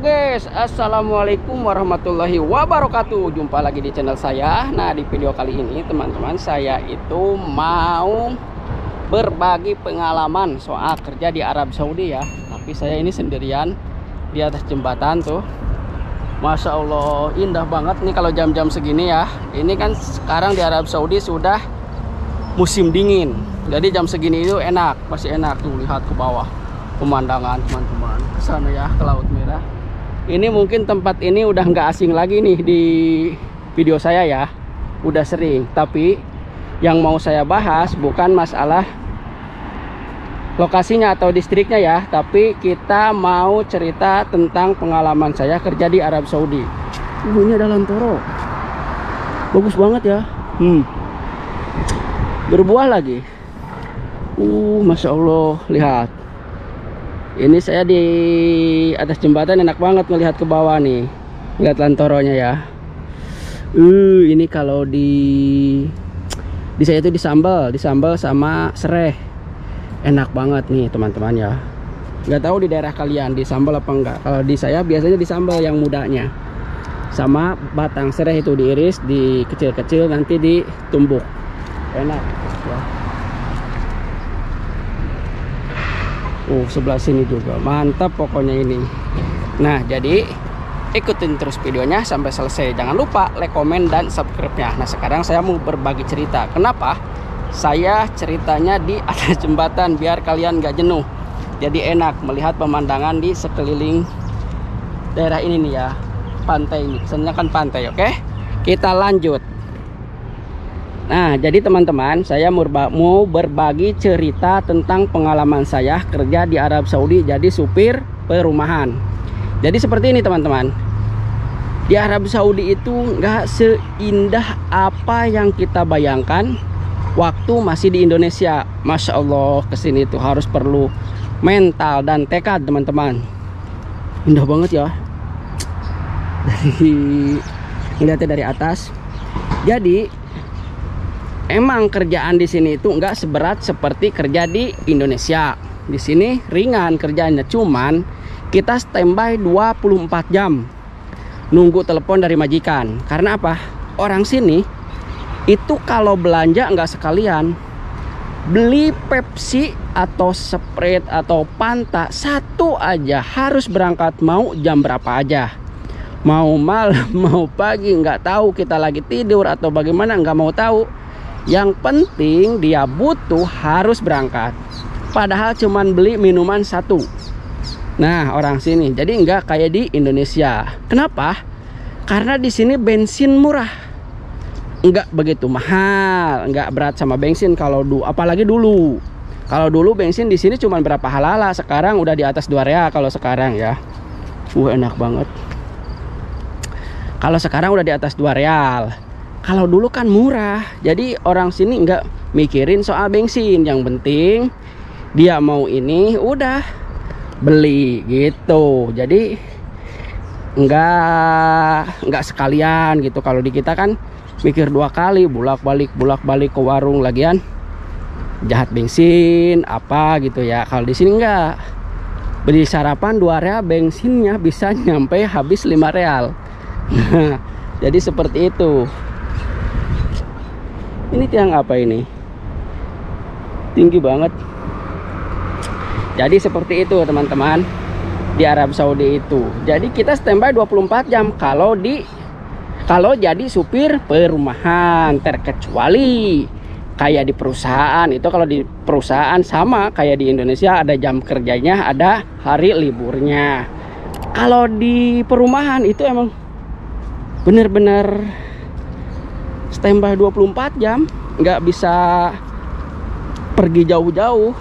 guys, assalamualaikum warahmatullahi wabarakatuh. Jumpa lagi di channel saya. Nah, di video kali ini teman-teman, saya itu mau berbagi pengalaman soal kerja di Arab Saudi ya. Tapi saya ini sendirian di atas jembatan tuh. Masya Allah, indah banget nih kalau jam-jam segini ya. Ini kan sekarang di Arab Saudi sudah musim dingin. Jadi jam segini itu enak, masih enak tuh lihat ke bawah. Pemandangan teman-teman ke sana ya, ke Laut Merah. Ini mungkin tempat ini udah nggak asing lagi nih di video saya ya, udah sering. Tapi yang mau saya bahas bukan masalah lokasinya atau distriknya ya, tapi kita mau cerita tentang pengalaman saya kerja di Arab Saudi. Ini ada lantoro, bagus banget ya. Berbuah lagi. Masya Allah, lihat. Ini saya di atas jembatan, enak banget melihat ke bawah nih. Lihat lantoronya ya. Ini kalau di saya itu disambal sama sereh. Enak banget nih teman-teman ya. Nggak tahu di daerah kalian disambal apa enggak. Kalau di saya biasanya disambal yang mudanya. Sama batang sereh itu diiris, di kecil-kecil nanti ditumbuk. Enak ya. Sebelah sini juga mantap pokoknya ini. Nah, jadi ikutin terus videonya sampai selesai. Jangan lupa like, komen, dan subscribe-nya. Nah, sekarang saya mau berbagi cerita. Kenapa saya ceritanya di atas jembatan, biar kalian gak jenuh. Jadi enak melihat pemandangan di sekeliling daerah ini nih ya. Pantai ini, sebenarnya kan pantai. Oke, kita lanjut. Nah, jadi teman-teman, saya mau berbagi cerita tentang pengalaman saya kerja di Arab Saudi jadi supir perumahan. Jadi seperti ini teman-teman. Di Arab Saudi itu nggak seindah apa yang kita bayangkan waktu masih di Indonesia. Masya Allah, kesini tuh harus perlu mental dan tekad teman-teman. Indah banget ya. Lihatnya dari atas. Jadi emang kerjaan di sini itu nggak seberat seperti kerja di Indonesia. Di sini ringan kerjanya, cuman kita standby 24 jam nunggu telepon dari majikan. Karena apa? Orang sini itu kalau belanja nggak sekalian, beli Pepsi atau Sprite atau Fanta satu aja harus berangkat, mau jam berapa aja, mau malam mau pagi, nggak tahu kita lagi tidur atau bagaimana, nggak mau tahu. Yang penting dia butuh harus berangkat. Padahal cuman beli minuman satu. Nah, orang sini jadi nggak kayak di Indonesia. Kenapa? Karena di sini bensin murah, nggak begitu mahal, nggak berat sama bensin kalau apalagi dulu. Kalau dulu bensin di sini cuman berapa halala, sekarang udah di atas 2 real kalau sekarang ya. Enak banget. Kalau sekarang udah di atas 2 real. Kalau dulu kan murah, jadi orang sini nggak mikirin soal bensin. Yang penting dia mau ini udah beli gitu. Jadi nggak sekalian gitu. Kalau di kita kan mikir 2 kali, bolak-balik ke warung lagian jahat bensin apa gitu ya. Kalau di sini nggak, beli sarapan 2 real, bensinnya bisa nyampe habis 5 real. Jadi seperti itu. Ini tiang apa ini? Tinggi banget. Jadi seperti itu teman-teman di Arab Saudi itu. Jadi kita standby 24 jam kalau jadi supir perumahan, terkecuali kayak di perusahaan. Itu kalau di perusahaan sama kayak di Indonesia, ada jam kerjanya, ada hari liburnya. Kalau di perumahan itu emang bener-bener standby 24 jam, nggak bisa pergi jauh-jauh.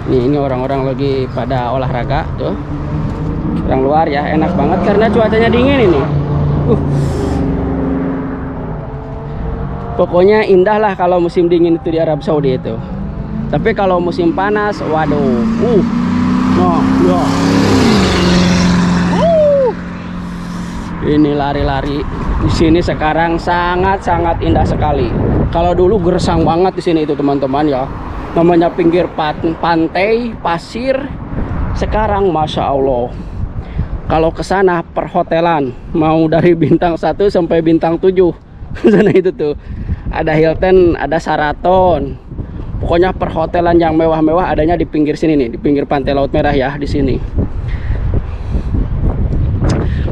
Ini orang-orang lagi pada olahraga tuh, orang luar ya. Enak banget karena cuacanya dingin ini. Pokoknya indah lah kalau musim dingin itu di Arab Saudi itu. Tapi kalau musim panas, waduh, ini lari-lari. Di sini sekarang sangat-sangat indah sekali. Kalau dulu gersang banget di sini itu teman-teman ya. Namanya pinggir pantai, pasir. Sekarang Masya Allah Kalau ke sana perhotelan mau dari bintang 1 sampai bintang 7 sana itu tuh ada Hilton, ada Sheraton. Pokoknya perhotelan yang mewah-mewah adanya di pinggir sini nih, di pinggir pantai Laut Merah ya, di sini.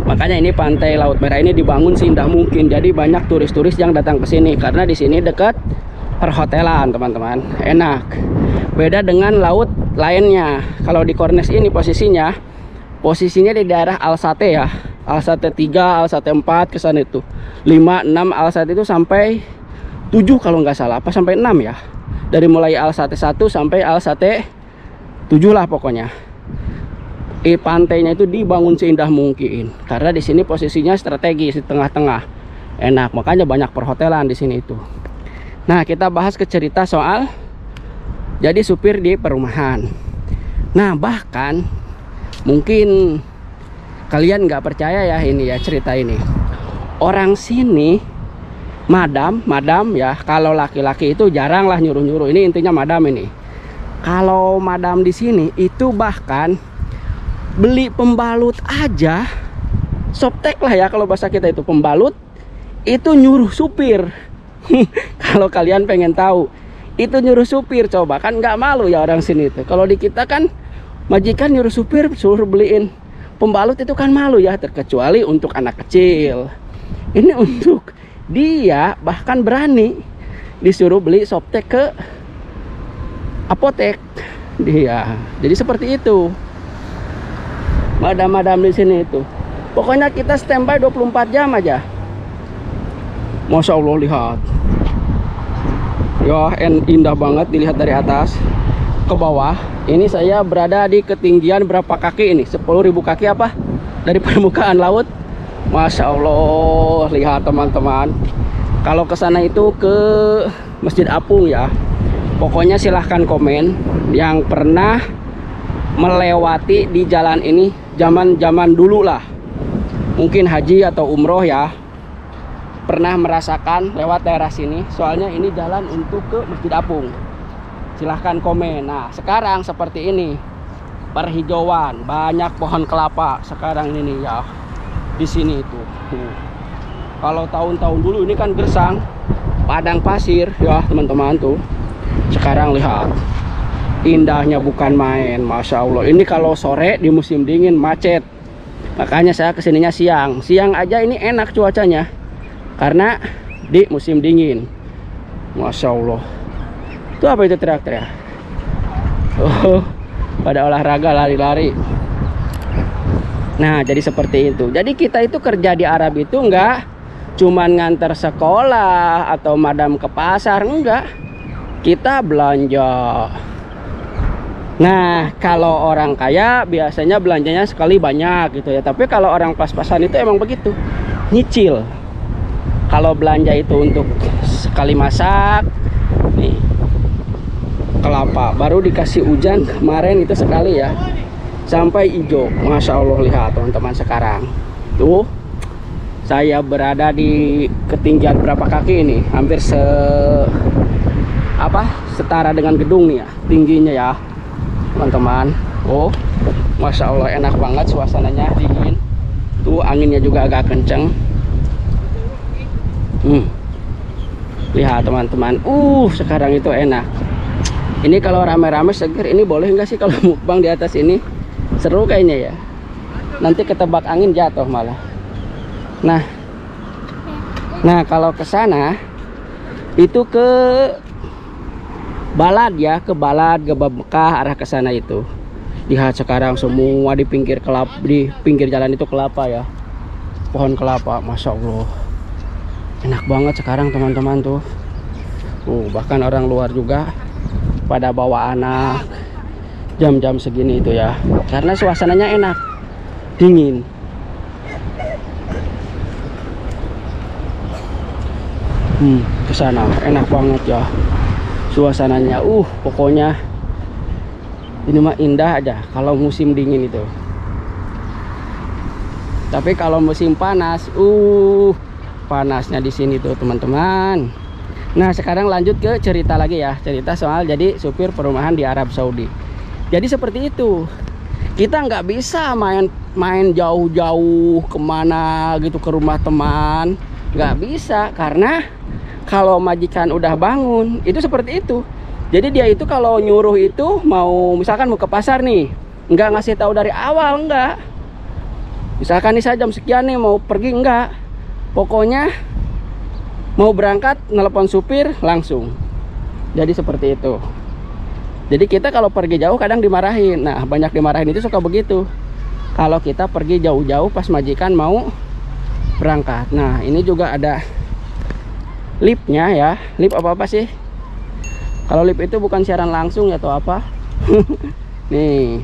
Makanya ini pantai Laut Merah ini dibangun seindah mungkin. Jadi banyak turis-turis yang datang ke sini karena di sini dekat perhotelan, teman-teman. Enak. Beda dengan laut lainnya. Kalau di Corniche ini posisinya di daerah Alsace ya. Alsace 3, Alsace 4 ke sana itu. 5, 6 Alsace itu sampai 7 kalau nggak salah, apa sampai 6 ya. Dari mulai Alsace 1 sampai Alsace 7 lah pokoknya. Pantainya itu dibangun seindah mungkin karena di sini posisinya strategis di tengah-tengah. Enak, makanya banyak perhotelan di sini itu. Nah, kita bahas ke cerita soal jadi supir di perumahan. Nah, bahkan mungkin kalian nggak percaya ya ini ya, cerita ini. Orang sini madam ya, kalau laki-laki itu jarang lah nyuruh-nyuruh. Ini intinya madam ini. Kalau madam di sini itu bahkan beli pembalut aja, softtek lah ya kalau bahasa kita itu, pembalut itu nyuruh supir. Kalau kalian pengen tahu, itu nyuruh supir, coba kan nggak malu ya orang sini itu. Kalau di kita kan majikan nyuruh supir suruh beliin pembalut itu kan malu ya, terkecuali untuk anak kecil. Ini untuk dia bahkan berani disuruh beli softtek ke apotek dia. Jadi seperti itu madam-madam di sini itu. Pokoknya kita standby 24 jam aja. Masya Allah, lihat ya, indah banget dilihat dari atas ke bawah. Ini saya berada di ketinggian berapa kaki ini? 10.000 kaki apa dari permukaan laut. Masya Allah, lihat teman-teman. Kalau ke sana itu ke Masjid Apung ya. Pokoknya silahkan komen yang pernah melewati di jalan ini zaman dulu lah. Mungkin haji atau umroh ya, pernah merasakan lewat daerah sini. Soalnya ini jalan untuk ke Masjid Apung. Silahkan komen. Nah, sekarang seperti ini, perhijauan, banyak pohon kelapa sekarang ini ya. Di sini itu. Kalau tahun-tahun dulu ini kan gersang, padang pasir ya teman-teman tuh. Sekarang lihat, indahnya bukan main, Masya Allah. Ini kalau sore di musim dingin macet. Makanya saya kesininya siang. Siang aja ini enak cuacanya karena di musim dingin. Masya Allah. Itu apa itu teriak-teriak? Oh, pada olahraga lari-lari. Nah, jadi seperti itu. Jadi kita itu kerja di Arab itu enggak cuman nganter sekolah atau madam ke pasar, enggak. Kita belanja. Nah, kalau orang kaya biasanya belanjanya sekali banyak gitu ya. Tapi kalau orang pas-pasan itu emang begitu, nyicil. Kalau belanja itu untuk sekali masak, nih kelapa baru dikasih hujan kemarin itu sekali ya, sampai hijau. Masya Allah, lihat teman-teman sekarang tuh. Saya berada di ketinggian berapa kaki ini? Hampir setara dengan gedung nih ya, tingginya ya teman-teman. Oh, Masya Allah, enak banget suasananya, dingin. Tuh anginnya juga agak kenceng. Lihat teman-teman, sekarang itu enak. Ini kalau rame-rame seger, ini boleh nggak sih kalau mukbang di atas ini? Seru kayaknya ya. Nanti ketebak angin jatuh malah. Nah kalau ke sana itu ke Balad ya, ke Balad, ke Mekah, arah ke sana itu. Lihat sekarang semua di pinggir jalan itu kelapa ya, pohon kelapa. Masya Allah, enak banget sekarang teman-teman tuh. Bahkan orang luar juga pada bawa anak jam-jam segini itu ya, karena suasananya enak, dingin. Ke sana enak banget ya suasananya. Pokoknya ini mah indah aja kalau musim dingin itu. Tapi kalau musim panas, panasnya di sini tuh teman-teman. Nah, sekarang lanjut ke cerita lagi ya, cerita soal jadi supir perumahan di Arab Saudi. Jadi seperti itu, kita nggak bisa main main jauh-jauh kemana gitu ke rumah teman, nggak bisa. Karena kalau majikan udah bangun itu seperti itu. Jadi dia itu kalau nyuruh itu mau misalkan mau ke pasar nih, nggak ngasih tahu dari awal, nggak. Misalkan nih saya jam sekian nih mau pergi, enggak. Pokoknya mau berangkat nelpon supir langsung. Jadi seperti itu. Jadi kita kalau pergi jauh kadang dimarahin. Nah, banyak dimarahin itu suka begitu. Kalau kita pergi jauh-jauh pas majikan mau berangkat. Nah, ini juga ada liftnya ya. Lift apa sih? Kalau lift itu bukan siaran langsung ya atau apa? Nih,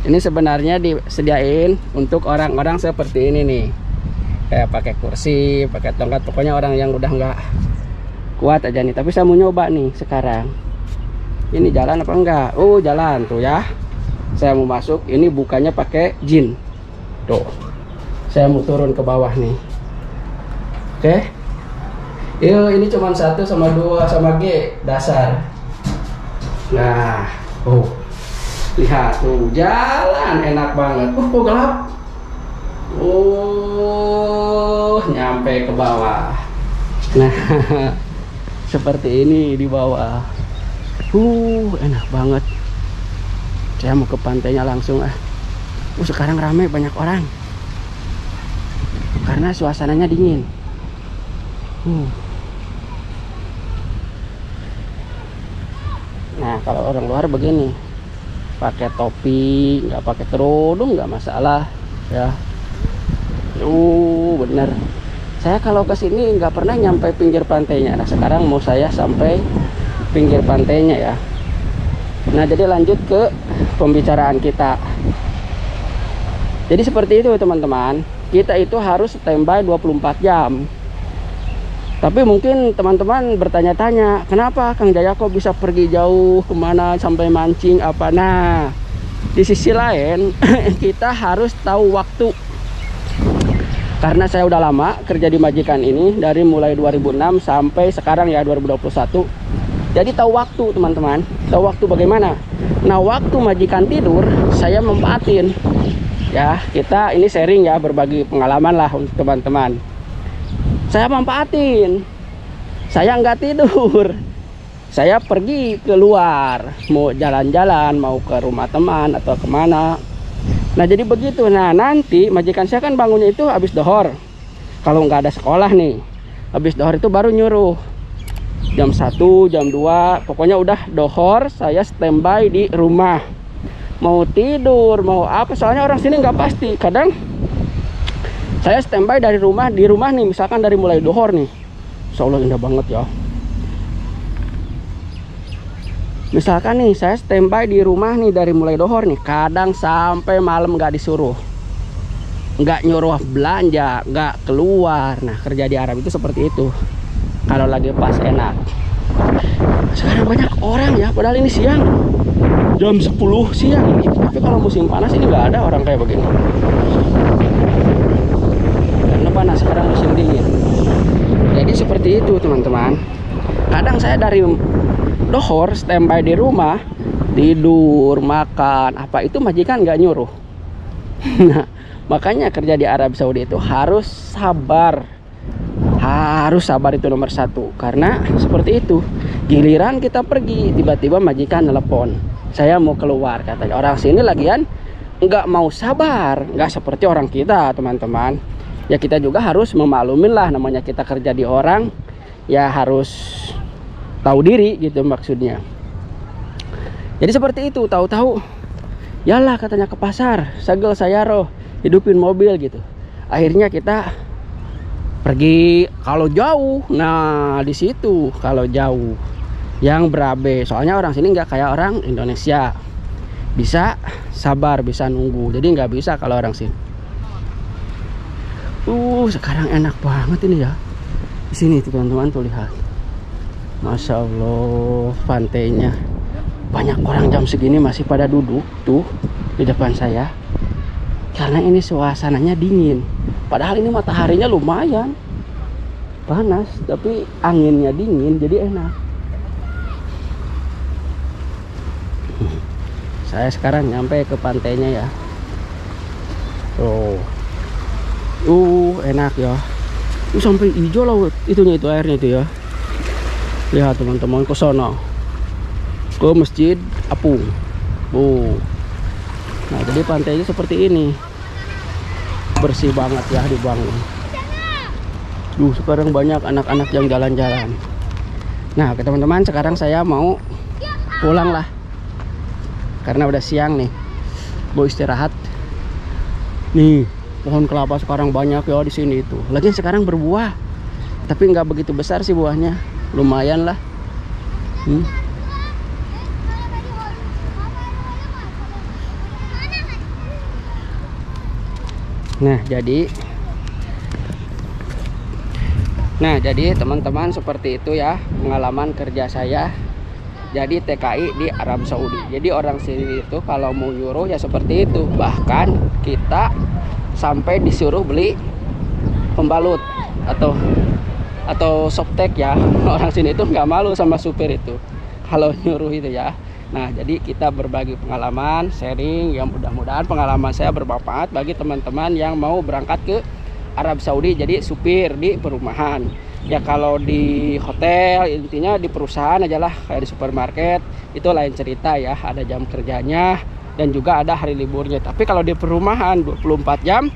ini sebenarnya disediain untuk orang-orang seperti ini nih. Kayak pakai kursi, pakai tongkat. Pokoknya orang yang udah nggak kuat aja nih. Tapi saya mau nyoba nih sekarang. Ini jalan apa enggak? Oh, jalan tuh ya. Saya mau masuk, ini bukanya pakai jin. Tuh. Saya mau turun ke bawah nih. Oke. Ini cuma 1 sama 2 sama G dasar. Nah, lihat tuh, jalan enak banget. Kok gelap? Nyampe ke bawah. Nah, seperti ini di bawah. Enak banget. Saya mau ke pantainya langsung. Sekarang ramai, banyak orang. Karena suasananya dingin. Nah, kalau orang luar begini, pakai topi, nggak pakai kerudung nggak masalah, ya. Bener. Saya kalau ke sini nggak pernah nyampe pinggir pantainya. Nah, sekarang mau saya sampai pinggir pantainya ya. Nah, jadi lanjut ke pembicaraan kita. Jadi seperti itu teman-teman. Kita itu harus standby 24 jam. Tapi mungkin teman-teman bertanya-tanya, kenapa Kang Jaya kok bisa pergi jauh kemana sampai mancing apa? Nah, di sisi lain kita harus tahu waktu. Karena saya udah lama kerja di majikan ini, dari mulai 2006 sampai sekarang ya 2021. Jadi tahu waktu teman-teman. Tahu waktu bagaimana? Nah, waktu majikan tidur saya mempatin. Ya, kita ini sharing ya, berbagi pengalaman lah untuk teman-teman. Saya manfaatin. Saya nggak tidur. Saya pergi keluar, mau jalan-jalan, mau ke rumah teman atau kemana. Nah, jadi begitu. Nah, nanti majikan saya kan bangunnya itu habis dohor. Kalau nggak ada sekolah nih, habis dohor itu baru nyuruh. Jam 1, jam 2, pokoknya udah dohor, saya standby di rumah. Mau tidur, mau apa, soalnya orang sini nggak pasti. Kadang saya standby dari rumah, di rumah nih, misalkan dari mulai dohor nih. Insya Allah indah banget ya. Misalkan nih, saya standby di rumah nih dari mulai dohor nih. Kadang sampai malam nggak disuruh. Nggak nyuruh belanja, nggak keluar. Nah, kerja di Arab itu seperti itu. Kalau lagi pas enak. Sekarang banyak orang ya, padahal ini siang. Jam 10 siang. Tapi kalau musim panas ini nggak ada orang kayak begini. Karena panas, sekarang musim dingin. Jadi seperti itu teman-teman. Kadang saya dari dohor standby di rumah, tidur, makan, apa itu majikan nggak nyuruh. Nah, makanya kerja di Arab Saudi itu harus sabar. Harus sabar, itu nomor 1. Karena seperti itu, giliran kita pergi, tiba-tiba majikan telepon, saya mau keluar, katanya. Orang sini lagian nggak mau sabar, nggak seperti orang kita teman-teman. Ya kita juga harus memaklumin lah, namanya kita kerja di orang, ya harus tahu diri gitu maksudnya. Jadi seperti itu, tahu-tahu yalah katanya ke pasar, sagel saya roh, hidupin mobil gitu. Akhirnya kita pergi kalau jauh. Nah, di situ kalau jauh yang berabe, soalnya orang sini nggak kayak orang Indonesia, bisa sabar, bisa nunggu. Jadi nggak bisa kalau orang sini. Sekarang enak banget ini ya di sini teman-teman, tuh lihat, Masya Allah, pantainya. Banyak orang jam segini masih pada duduk tuh di depan saya, karena ini suasananya dingin. Padahal ini mataharinya lumayan panas, tapi anginnya dingin, jadi enak. Saya sekarang nyampe ke pantainya ya. Oh, enak ya. Sampai hijau laut itunya, itu airnya itu ya. Lihat teman-teman, ke sana, ke Masjid Apung. Nah, jadi pantainya seperti ini, bersih banget ya dibangun. Sekarang banyak anak-anak yang jalan-jalan. Nah, teman-teman, sekarang saya mau pulang lah, karena udah siang nih, mau istirahat. Nih, pohon kelapa sekarang banyak ya di sini itu. Lagi sekarang berbuah, tapi nggak begitu besar sih buahnya, lumayan lah. Nah jadi teman-teman, seperti itu ya pengalaman kerja saya jadi TKI di Arab Saudi. Jadi orang sini itu kalau mau nyuruh ya seperti itu. Bahkan kita sampai disuruh beli pembalut atau softtek ya. Orang sini itu nggak malu sama supir itu kalau nyuruh itu ya. Nah, jadi kita berbagi pengalaman, sharing, yang mudah-mudahan pengalaman saya bermanfaat bagi teman-teman yang mau berangkat ke Arab Saudi jadi supir di perumahan. Ya kalau di hotel, intinya di perusahaan aja lah, kayak di supermarket, itu lain cerita ya, ada jam kerjanya dan juga ada hari liburnya. Tapi kalau di perumahan 24 jam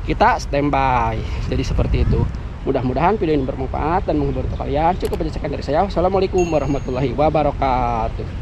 kita standby. Jadi seperti itu. Mudah-mudahan video ini bermanfaat dan menghibur kalian. Cukup aja sekian dari saya. Wassalamualaikum warahmatullahi wabarakatuh.